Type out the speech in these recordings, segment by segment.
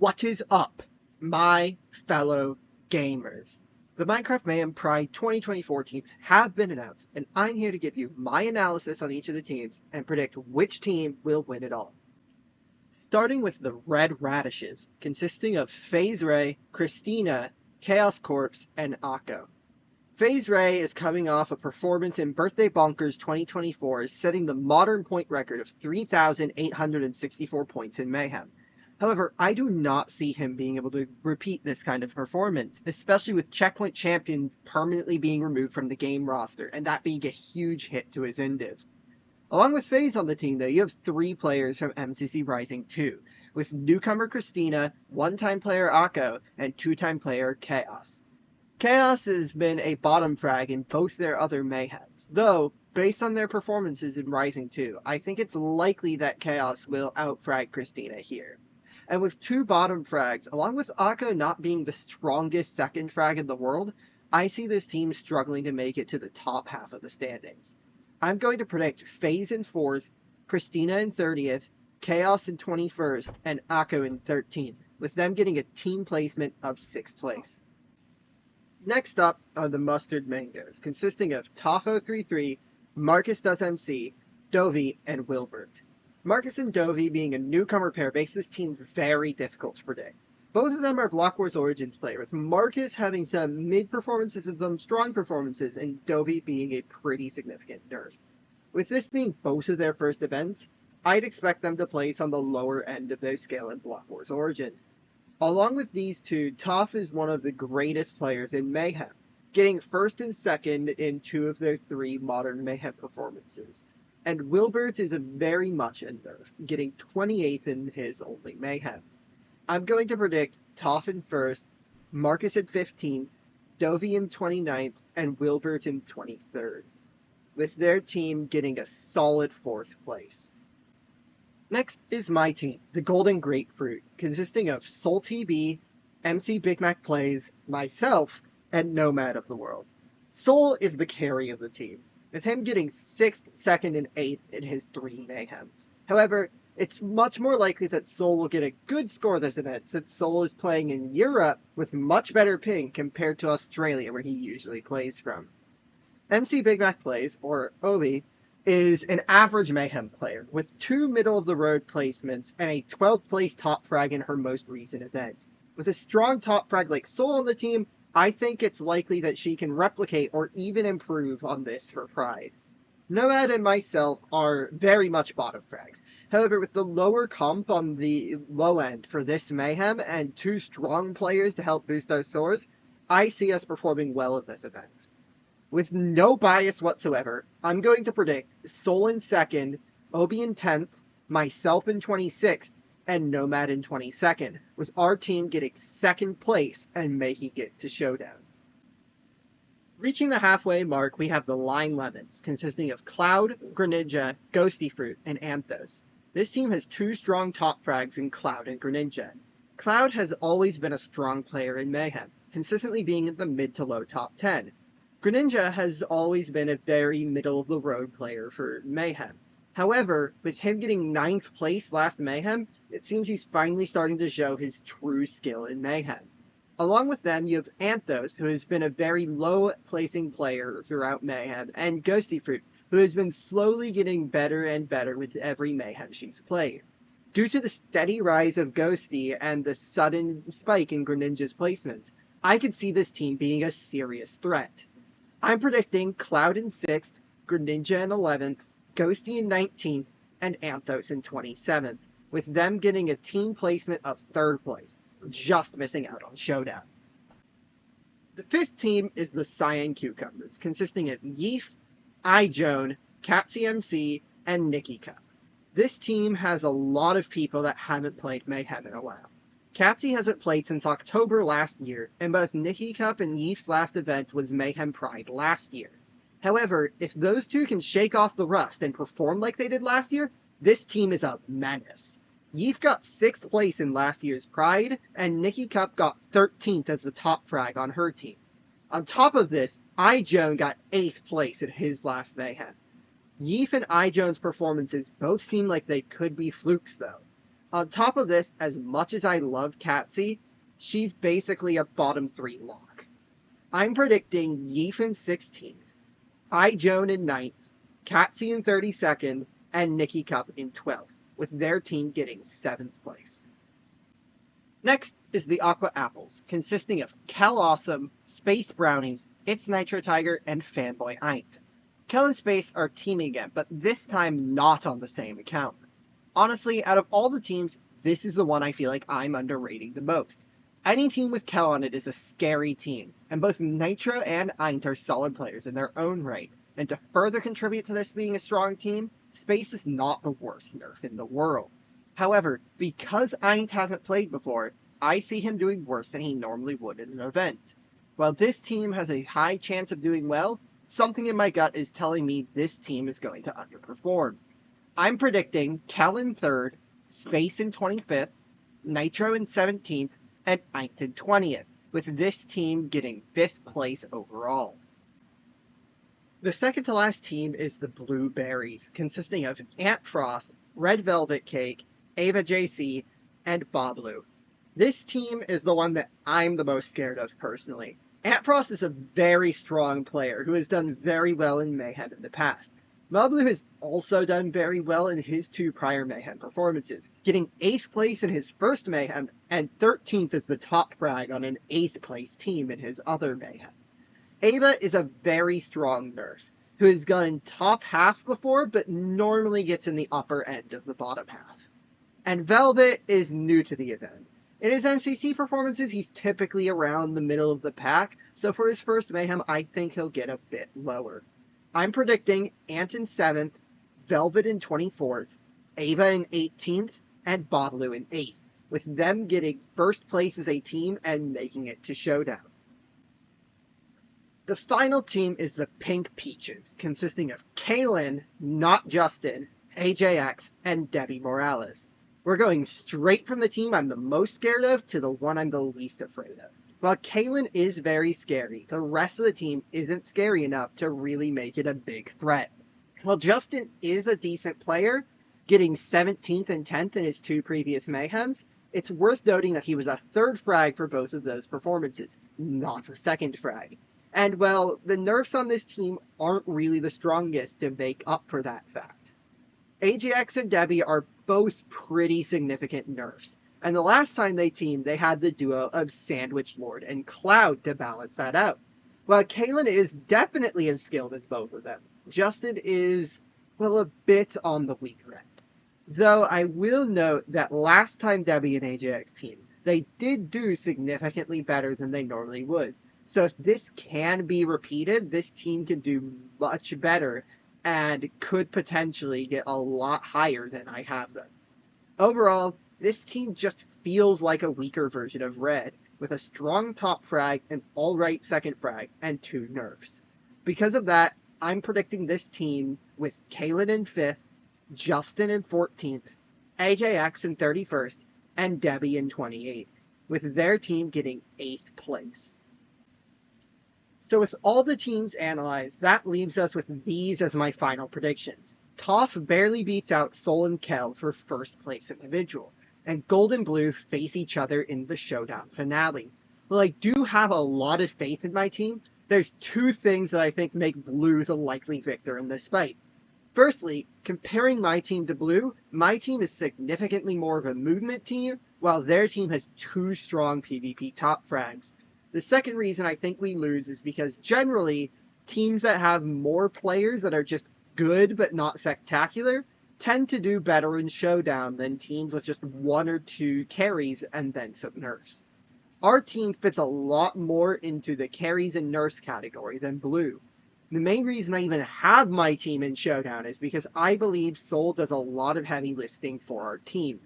What is up, my fellow gamers? The Minecraft Mayhem Pride 2024 teams have been announced, and I'm here to give you my analysis on each of the teams and predict which team will win it all. Starting with the Red Radishes, consisting of FaZe Ray, Christina, Chaos Corpse, and Akko. FaZe Ray is coming off a performance in Birthday Bonkers 2024, setting the modern point record of 3,864 points in Mayhem. However, I do not see him being able to repeat this kind of performance, especially with Checkpoint Champion permanently being removed from the game roster, and that being a huge hit to his indiv. Along with FaZe on the team, though, you have three players from MCC Rising 2, with newcomer Christina, one-time player Akko, and two-time player Chaos. Chaos has been a bottom frag in both their other Mayhems, though, based on their performances in Rising 2, I think it's likely that Chaos will outfrag Christina here. And with two bottom frags, along with Akko not being the strongest second frag in the world, I see this team struggling to make it to the top half of the standings. I'm going to predict FaZe in 4th, Christina in 30th, Chaos in 21st, and Akko in 13th, with them getting a team placement of 6th place. Next up are the Mustard Mangoes, consisting of Toffo33, Marcus Does MC, Dovey, and Wilbert. Marcus and Dovey being a newcomer pair makes this team very difficult to predict. Both of them are Block Wars Origins players, Marcus having some mid-performances and some strong performances, and Dovey being a pretty significant nerf. With this being both of their first events, I'd expect them to place on the lower end of their scale in Block Wars Origins. Along with these two, Toph is one of the greatest players in Mayhem, getting first and second in 2 of their 3 modern Mayhem performances. And Wilbert is a very much a nerf, getting 28th in his only Mayhem. I'm going to predict Toph in 1st, Marcus in 15th, Dovey in 29th, and Wilbert in 23rd, with their team getting a solid 4th place. Next is my team, the Golden Grapefruit, consisting of SoulTB, MC Big Mac Plays, myself, and Nomad of the World. Soul is the carry of the team, with him getting 6th, 2nd, and 8th in his 3 Mayhems. However, it's much more likely that Soul will get a good score this event, since Soul is playing in Europe with much better ping compared to Australia, where he usually plays from. MC Big Mac Plays, or Obi, is an average Mayhem player, with 2 middle-of-the-road placements and a 12th place top frag in her most recent event. With a strong top frag like Soul on the team, I think it's likely that she can replicate or even improve on this for Pride. Nomad and myself are very much bottom frags. However, with the lower comp on the low end for this Mayhem and 2 strong players to help boost our scores, I see us performing well at this event. With no bias whatsoever, I'm going to predict Soul in 2nd, Obi in 10th, myself in 26th, and Nomad in 22nd, with our team getting 2nd place and making it to Showdown. Reaching the halfway mark, we have the Lime Lemons, consisting of Cloud, Greninja, Ghosty Fruit, and Anthos. This team has 2 strong top frags in Cloud and Greninja. Cloud has always been a strong player in Mayhem, consistently being in the mid to low top 10. Greninja has always been a very middle-of-the-road player for Mayhem. However, with him getting 9th place last Mayhem, it seems he's finally starting to show his true skill in Mayhem. Along with them, you have Anthos, who has been a very low-placing player throughout Mayhem, and Ghosty Fruit, who has been slowly getting better and better with every Mayhem she's played. Due to the steady rise of Ghosty and the sudden spike in Greninja's placements, I could see this team being a serious threat. I'm predicting Cloud in 6th, Greninja in 11th, Ghosty in 19th, and Anthos in 27th, with them getting a team placement of 3rd place, just missing out on Showdown. The 5th team is the Cyan Cucumbers, consisting of Yeef, iJoan, CatCMC, and Nikki Cup. This team has a lot of people that haven't played Mayhem in a while. Catsy hasn't played since October last year, and both Nikki Cup and Yeef's last event was Mayhem Pride last year. However, if those two can shake off the rust and perform like they did last year, this team is a menace. Yeef got 6th place in last year's Pride, and Nikki Cup got 13th as the top frag on her team. On top of this, iJoan got 8th place in his last Mayhem. Yeef and iJoan's performances both seem like they could be flukes though. On top of this, as much as I love Catsy, she's basically a bottom 3 lock. I'm predicting Yeef in 16th, iJoan in 9th, Catsy in 32nd, and Nikki Cup in 12th, with their team getting 7th place. Next is the Aqua Apples, consisting of Kel Awesome, Space Brownies, It's Nitro Tiger, and Fanboy Ain't. Kel and Space are teaming again, but this time not on the same account. Honestly, out of all the teams, this is the one I feel like I'm underrating the most. Any team with Kel on it is a scary team, and both Nitro and Ain't are solid players in their own right, and to further contribute to this being a strong team, Space is not the worst nerf in the world. However, because Ain't hasn't played before, I see him doing worse than he normally would in an event. While this team has a high chance of doing well, something in my gut is telling me this team is going to underperform. I'm predicting Kel in 3rd, Space in 25th, Nitro in 17th, and Ain't in 20th, with this team getting 5th place overall. The second to last team is the Blueberries, consisting of Ant Frost, Red Velvet Cake, Ava JC, and Boblu. This team is the one that I'm the most scared of personally. Ant Frost is a very strong player who has done very well in Mayhem in the past. Boblu has also done very well in his 2 prior Mayhem performances, getting 8th place in his first Mayhem and 13th as the top frag on an 8th place team in his other Mayhem. Ava is a very strong nerf, who has gotten top half before, but normally gets in the upper end of the bottom half. And Velvet is new to the event. In his NCT performances, he's typically around the middle of the pack, so for his first Mayhem, I think he'll get a bit lower. I'm predicting Ant in 7th, Velvet in 24th, Ava in 18th, and Boblu in 8th, with them getting 1st place as a team and making it to Showdown. The final team is the Pink Peaches, consisting of Kaylin, not Justin, AJX, and Debbie Morales. We're going straight from the team I'm the most scared of to the one I'm the least afraid of. While Kaylin is very scary, the rest of the team isn't scary enough to really make it a big threat. While Justin is a decent player, getting 17th and 10th in his 2 previous Mayhems, it's worth noting that he was a 3rd frag for both of those performances, not a 2nd frag. And well, the nerfs on this team aren't really the strongest to make up for that fact. AJX and Debbie are both pretty significant nerfs, and the last time they teamed, they had the duo of Sandwich Lord and Cloud to balance that out. While Kaylin is definitely as skilled as both of them, Justin is, well, a bit on the weaker end. Though I will note that last time Debbie and AJX teamed, they did do significantly better than they normally would. So if this can be repeated, this team can do much better and could potentially get a lot higher than I have them. Overall, this team just feels like a weaker version of Red, with a strong top frag, an alright 2nd frag, and 2 nerfs. Because of that, I'm predicting this team with Kaylin in 5th, Justin in 14th, AJX in 31st, and Debbie in 28th, with their team getting 8th place. So with all the teams analyzed, that leaves us with these as my final predictions. Toph barely beats out Sol and Kel for 1st place individual, and Gold and Blue face each other in the Showdown finale. While I do have a lot of faith in my team, there's 2 things that I think make Blue the likely victor in this fight. Firstly, comparing my team to Blue, my team is significantly more of a movement team, while their team has 2 strong PvP top frags. The second reason I think we lose is because generally, teams that have more players that are just good but not spectacular tend to do better in Showdown than teams with just 1 or 2 carries and then some nerfs. Our team fits a lot more into the carries and nerfs category than Blue. The main reason I even have my team in Showdown is because I believe Sol does a lot of heavy lifting for our team,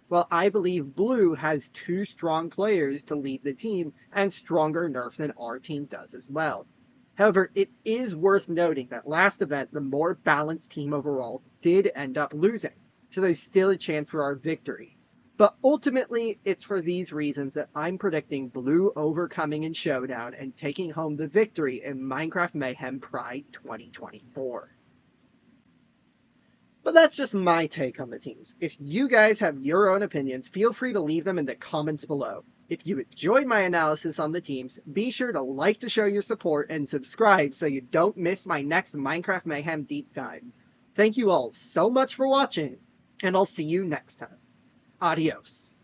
while I believe Blue has 2 strong players to lead the team and stronger nerfs than our team does as well. However, it is worth noting that last event, the more balanced team overall did end up losing, so there's still a chance for our victory. But ultimately, it's for these reasons that I'm predicting Blue overcoming in Showdown and taking home the victory in Minecraft Mayhem Pride 2024. But that's just my take on the teams. If you guys have your own opinions, feel free to leave them in the comments below. If you enjoyed my analysis on the teams, be sure to like to show your support and subscribe so you don't miss my next Minecraft Mayhem deep dive. Thank you all so much for watching, and I'll see you next time. Adios.